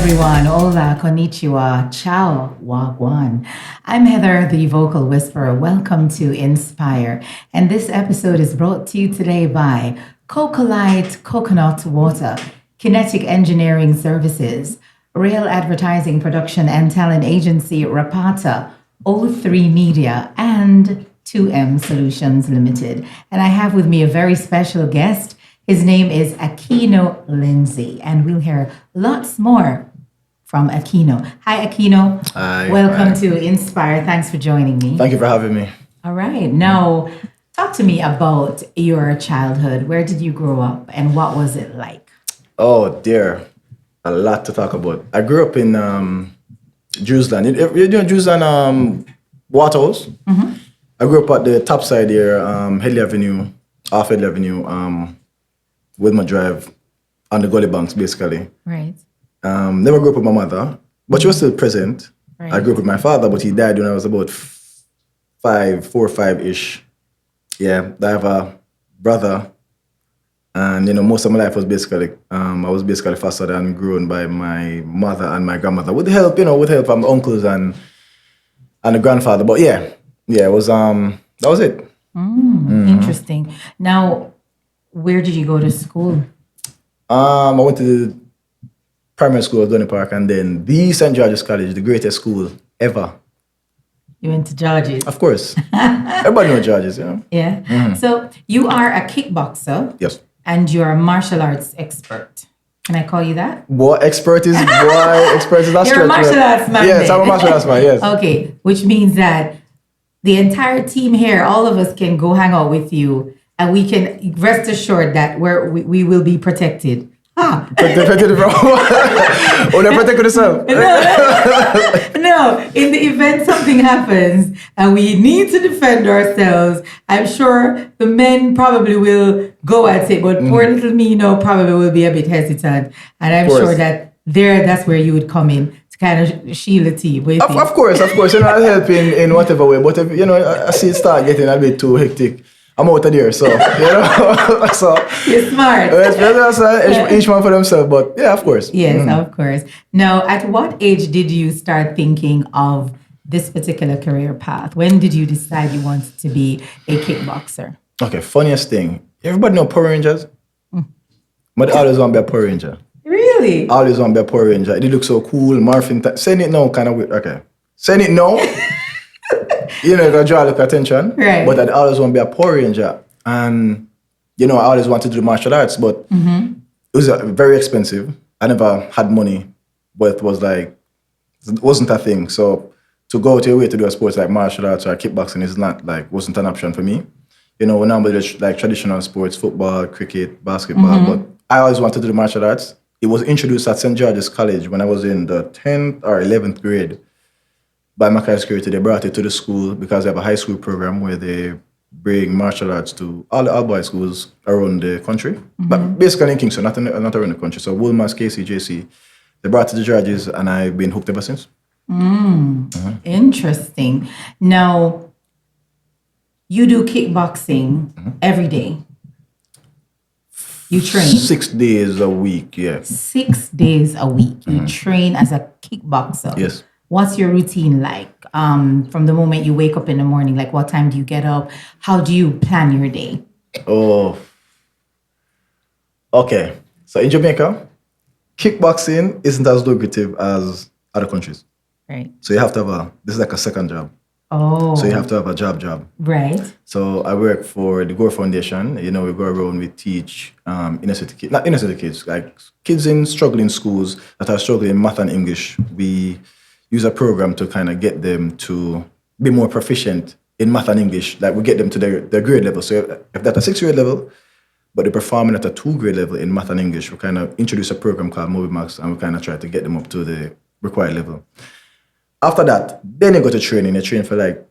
everyone. Hola, konnichiwa, ciao, wagwan. I'm Heather, the vocal whisperer. Welcome to Inspire. And this episode is brought to you today by Cocolite Coconut Water, Kinetic Engineering Services, Real Advertising Production and Talent Agency Rapata, O3 Media, and 2M Solutions Limited. And I have with me a very special guest. His name is Akino Lindsay, and we'll hear lots more from Akino. Hi, Akino. Hi. Welcome to Inspire. Thanks for joining me. Thank you for having me. All right. Now, talk to me about your childhood. Where did you grow up, and what was it like? Oh, dear. A lot to talk about. I grew up in Jerusalem. You know Jerusalem Waterhouse? Mm-hmm. I grew up at the top side here, Headley Avenue, off Headley Avenue, Wilmot Drive, on the gully banks, basically. Right. Never grew up with my mother, but she was still present. Right. I grew up with my father, but he died when I was about 4 or 5-ish. Yeah, I have a brother, and most of my life was basically, I was basically fostered and grown by my mother and my grandmother, with help, with help from uncles and the grandfather. But yeah, it was that was it. Interesting. Now, where did you go to school? I went to the primary school at Dunny Park, and then the St. George's College, the greatest school ever. You went to George's. Of course. Everybody knows George's, Yeah. Mm-hmm. So you are a kickboxer. Yes. And you're a martial arts expert. Can I call you that? What expert is that? You're a martial arts man. Yes, I'm a martial arts man, yes. Okay, which means that the entire team here, all of us can go hang out with you, and we can rest assured that we will be protected. Protected from or they protect yourself. No, in the event something happens and we need to defend ourselves, I'm sure the men probably will go at it, but poor little me, probably will be a bit hesitant. And I'm sure that that's where you would come in to kind of shield the team. Of course. I'll help in whatever way. But if, I see it start getting a bit too hectic, I'm out of there, so, so you're smart. Each man for themselves, but yeah, of course. Yes, of course. Now, at what age did you start thinking of this particular career path? When did you decide you wanted to be a kickboxer? Okay, funniest thing. Everybody know Power Rangers? But I always want to be a Power Ranger. Really? I always want to be a Power Ranger. It look so cool, morphing. Send it now, kind of weird. Okay. Send it now. You gotta draw look attention. Right. But I always want to be a Power Ranger. And, I always wanted to do martial arts, but it was very expensive. I never had money, but it wasn't a thing. So to go to a way to do a sport like martial arts or kickboxing is not wasn't an option for me. When I'm like traditional sports, football, cricket, basketball, but I always wanted to do martial arts. It was introduced at St. George's College when I was in the 10th or 11th grade. By Mackay Security, they brought it to the school because they have a high school program where they bring martial arts to all the all-boys schools around the country. But basically in Kingston, not around the country. So Woolmas, KC, JC, they brought it to the Georges, and I've been hooked ever since. Interesting. Now, you do kickboxing every day. You train 6 days a week, yeah. 6 days a week. You train as a kickboxer. Yes. What's your routine like? From the moment you wake up in the morning, like what time do you get up? How do you plan your day? Oh, okay. So in Jamaica, kickboxing isn't as lucrative as other countries. Right. So you have to have this is like a second job. Oh. So you have to have a job. Right. So I work for the Gore Foundation. We go around, we teach inner city kids, not inner city kids, like kids in struggling schools that are struggling in math and English. We use a program to kind of get them to be more proficient in math and English. Like we get them to their grade level. So if that's a 6th grade level, but they're performing at a 2 grade level in math and English, we kind of introduce a program called Movie Max, and we kind of try to get them up to the required level. After that, then you go to training. You train for like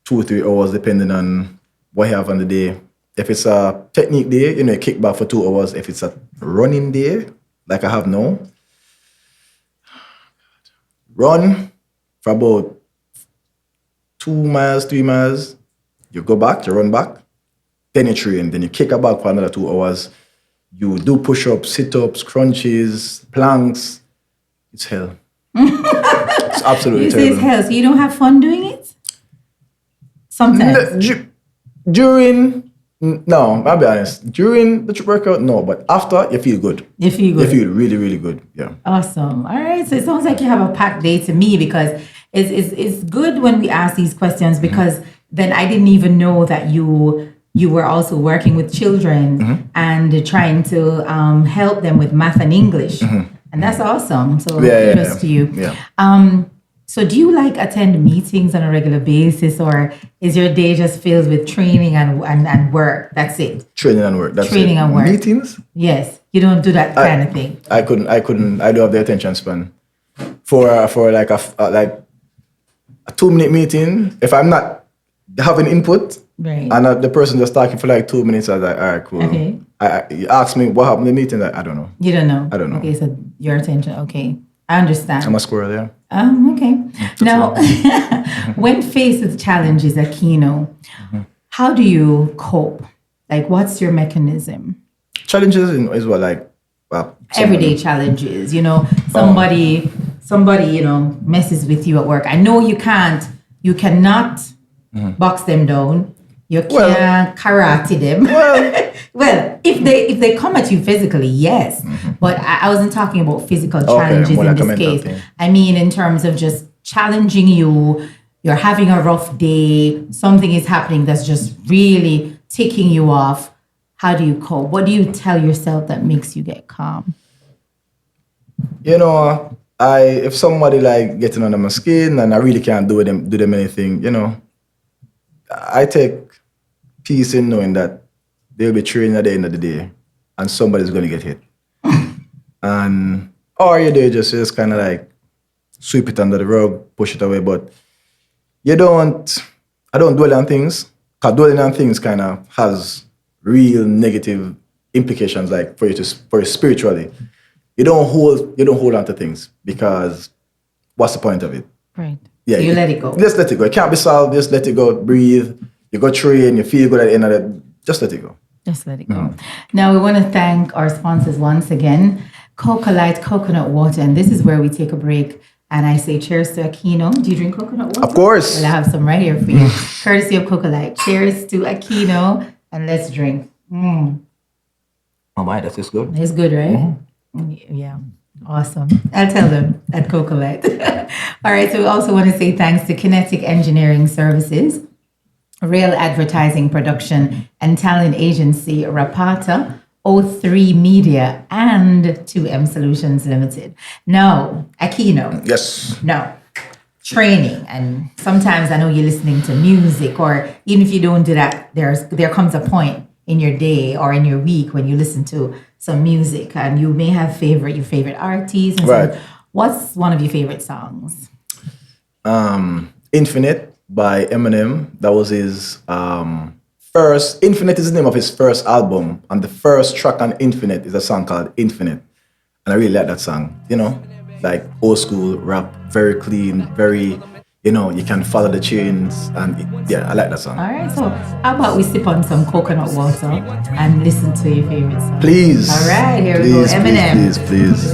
2 or 3 hours, depending on what you have on the day. If it's a technique day, you kick back for 2 hours. If it's a running day, like I have now, run for about 2 miles, 3 miles. You go back, you run back, then you train. Then you kick back for another 2 hours. You do push-ups, sit-ups, crunches, planks. It's hell. It's absolutely You say terrible. it's hell, so you don't have fun doing it? Sometimes. No, I'll be honest. During the workout, no, but after, you feel good. You feel You good. feel really, really good. Yeah. Awesome. All right. So it sounds like you have a packed day to me, because it's good when we ask these questions, because then I didn't even know that you were also working with children and trying to help them with math and English. And that's awesome. So kudos to you. Yeah. So do you like attend meetings on a regular basis, or is your day just filled with training and work? That's it. Training and work. That's Training it. and work. Meetings? Yes. You don't do that kind of thing. I couldn't. I do have the attention span for like a 2-minute meeting. If I'm not having input, Right. and the person just talking for like 2 minutes, I was like, all right, cool. Okay. You ask me what happened in the meeting, I don't know. You don't know. I don't know. Okay, so your attention. Okay. I understand. I'm a squirrel, yeah. Okay. Now, when faced with challenges, Akino, how do you cope? Like, what's your mechanism? Challenges is what, like, Everyday challenges. Somebody, messes with you at work. I know you cannot box them down. You can't karate them. Well, if they come at you physically, yes. But I wasn't talking about physical challenges more in like a this mental case. thing. I mean, in terms of just challenging you, you're having a rough day, something is happening that's just really ticking you off. How do you cope? What do you tell yourself that makes you get calm? If somebody like getting under my skin and I really can't do them anything, I take peace in knowing that they'll be training at the end of the day and somebody's going to get hit. Or you do just kind of like sweep it under the rug, push it away. But I don't dwell on things, because dwelling on things kind of has real negative implications, like for you spiritually. You don't hold on to things, because what's the point of it? Right. Yeah, So you let it go. Just let it go. It can't be solved. Just let it go. Breathe. You go train. You feel good at the end of it. Just let it go. Just let it go. Now, we want to thank our sponsors once again, Coca-Light Coconut Water. And this is where we take a break. And I say cheers to Akino. Do you drink coconut water? Of course. Well, I have some right here for you. Courtesy of Coca-Light. Cheers to Akino. And let's drink. Oh my, that is good. It's good, right? Yeah. Awesome. I'll tell them at Coca-Light. All right. So we also want to say thanks to Kinetic Engineering Services, Real Advertising Production and Talent Agency, Rapata, O3 Media, and 2M Solutions Limited. Now, Akino. Yes. Now, training. And sometimes I know you're listening to music, or even if you don't do that, there comes a point in your day or in your week when you listen to some music, and you may have your favorite artists. And Right. so what's one of your favorite songs? Infinite by Eminem. That was his first. Infinite is the name of his first album, and the first track on Infinite is a song called Infinite, and I really like that song. Like old school rap, very clean, very. You can follow the chains, and I like that song. All right, so how about we sip on some coconut water and listen to your favorite song? Please. All right, here we go. Eminem. Please.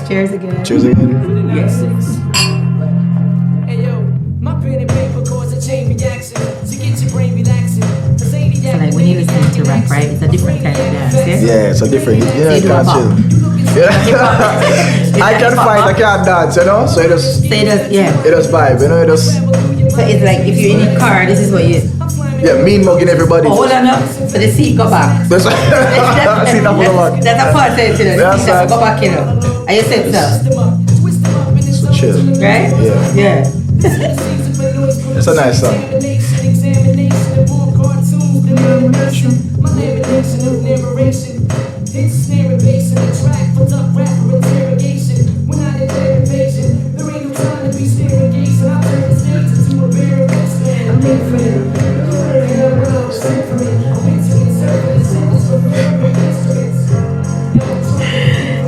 Cheers again. Cheers again. Yes. My pen and paper cause a chain reaction to get your brain relaxing. So like when you listen to rap, right, it's a different kind of dance, yeah? Yeah, it's a different. you do Can't a chill. I can fight, I can't dance, so it just Yeah. it just vibe, it just So it's like if you're in a car, this is what you. mean mugging everybody. Oh, hold on up. So the seat go back. That's see that for the back. That's a part of it, That's seat right. go back, And you said so, So chill. right? Yeah. It's a nice song.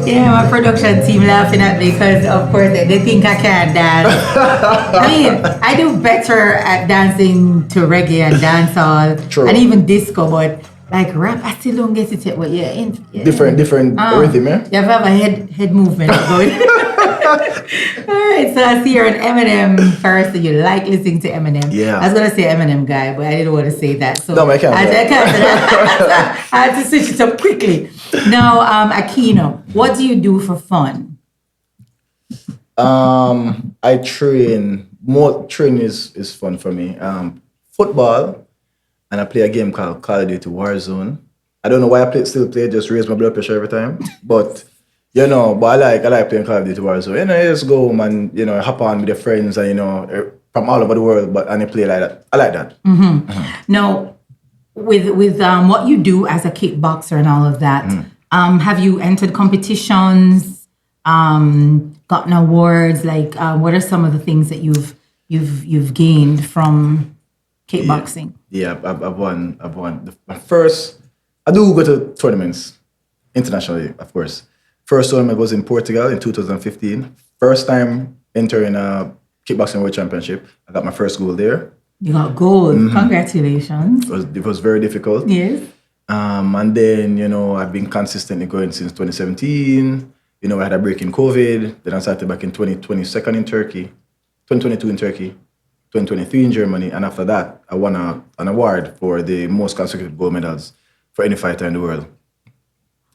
Yeah, my production team laughing at me because, of course, they think I can't dance. I mean, I do better at dancing to reggae and dancehall True. and even disco, but like rap, I still don't get it yet. But yeah. Different rhythm, yeah? You have to have a head movement going. All right, so I see you're an Eminem person. You like listening to Eminem. Yeah. I was gonna say Eminem guy, but I didn't want to say that. So No, I can't. I can't say that. I had to switch it up quickly. Now, Akino, what do you do for fun? I train. More training is fun for me. Football, and I play a game called Call of Duty Warzone. I don't know why still play. Just raise my blood pressure every time, but. But I like playing Call of Duty Warzone. You just go home and, hop on with your friends and, from all over the world, and you play like that. I like that. Now, with what you do as a kickboxer and all of that, have you entered competitions, gotten awards? Like, what are some of the things that you've gained from kickboxing? Yeah, I've won. My first, I do go to tournaments internationally, of course. First tournament was in Portugal in 2015. First time entering a kickboxing world championship. I got my first gold there. You got gold. Congratulations. It was very difficult. Yes. And then, I've been consistently going since 2017. I had a break in COVID. Then I started back in 2022 in Turkey, 2023 in Germany. And after that, I won an award for the most consecutive gold medals for any fighter in the world.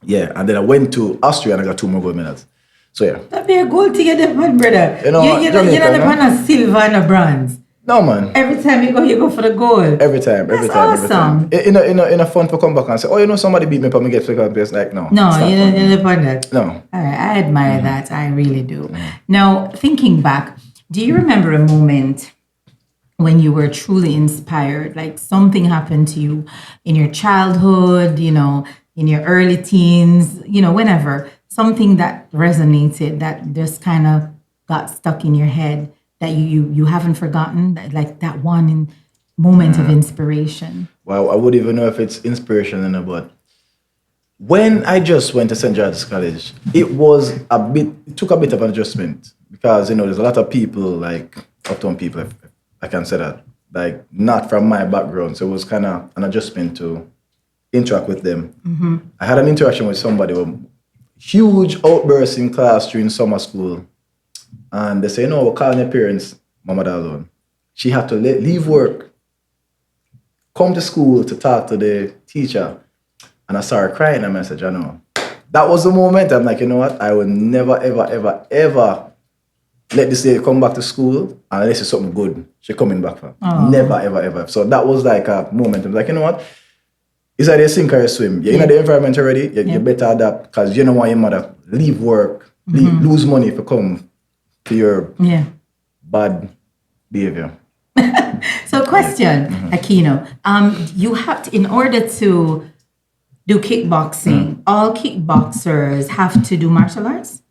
Yeah, and then I went to Austria and I got 2 more gold medals. So yeah. That'd be a gold to get that one, brother. You're not the one of silver and a bronze. No, man. Every time you go for the gold. Every time. Awesome. In a fun to come back and say, somebody beat me, but me get second place. Like, no. No, you don't want that. No. All right, I admire that. I really do. Now, thinking back, do you remember a moment when you were truly inspired? Like something happened to you in your childhood, in your early teens, whenever, something that resonated, that just kind of got stuck in your head, that you haven't forgotten, like that one moment of inspiration? Well, I wouldn't even know if it's inspiration or not, but when I just went to St. George's College, it took a bit of an adjustment because, there's a lot of people, like uptown people, if I can say that, like not from my background. So it was kind of an adjustment to interact with them. I had an interaction with somebody, a huge outburst in class during summer school. And they say, we're calling your parents, Mama alone. She had to leave work, come to school to talk to the teacher. And I saw her crying and I said, that was the moment. I'm like, you know what? I will never, ever, ever, ever let this lady come back to school unless it's something good she's coming back from. Never, ever, ever. So that was like a moment. I'm like, you know what? It's either you sink or you swim. You're in the environment already, you better adapt because you don't want your mother leave work, lose money if you come to your bad behavior. So question, Akino, you have to, in order to do kickboxing, all kickboxers have to do martial arts?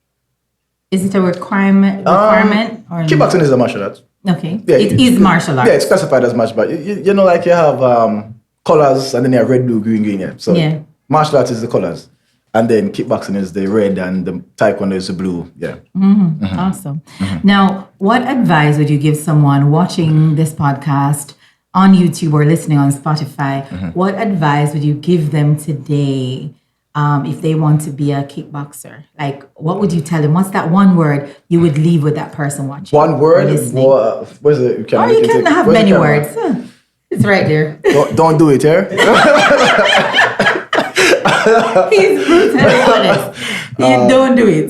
Is it a requirement or kickboxing is a martial art. Okay. Yeah, it is martial arts. Yeah, it's classified as martial art. Like you have colors and then you have red, blue, green, green. Yeah. So martial arts is the colors. And then kickboxing is the red and the taekwondo is the blue. Yeah. Awesome. Now, what advice would you give someone watching this podcast on YouTube or listening on Spotify? What advice would you give them today if they want to be a kickboxer? Like, what would you tell them? What's that one word you would leave with that person watching? One word? Where's it? You can have many words. It's right there. Don't do it, yeah? He's brutally honest. Don't do it.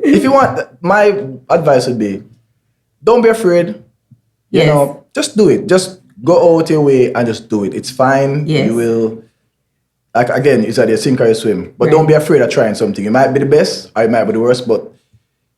If you want, my advice would be, don't be afraid. You just do it. Just go out your way and just do it. It's fine. Yes. You will, like again, it's either sink or you swim. But don't be afraid of trying something. It might be the best or it might be the worst, but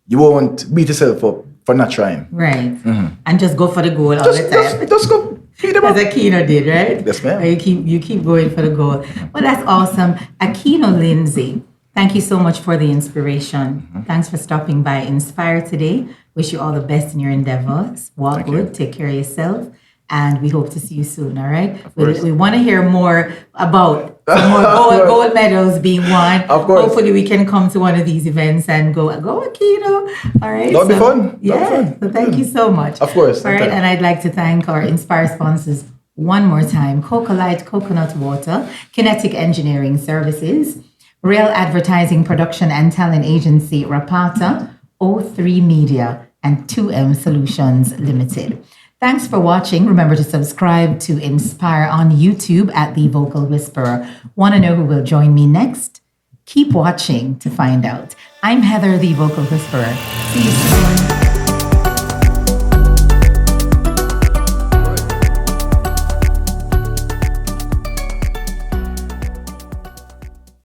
you won't beat yourself up for not trying. Right. And just go for the goal all the time. Just go. As Akino did, right? Yes, ma'am. You keep going for the goal. Well, that's awesome. Akino Lindsay, thank you so much for the inspiration. Thanks for stopping by Inspire today. Wish you all the best in your endeavors. Walk good, take care of yourself, and we hope to see you soon, all right? We want to hear more about more gold medals being won. Of course. Hopefully we can come to one of these events and go Akino. All right. That'll be fun. Yeah. So thank you so much. Of course. All right. And I'd like to thank our Inspire sponsors one more time. Coca-Light Coconut Water, Kinetic Engineering Services, Real Advertising Production and Talent Agency, Rapata, O3 Media, and 2M Solutions Limited. Thanks for watching. Remember to subscribe to Inspire on YouTube at The Vocal Whisperer. Want to know who will join me next? Keep watching to find out. I'm Heather, The Vocal Whisperer. See you soon.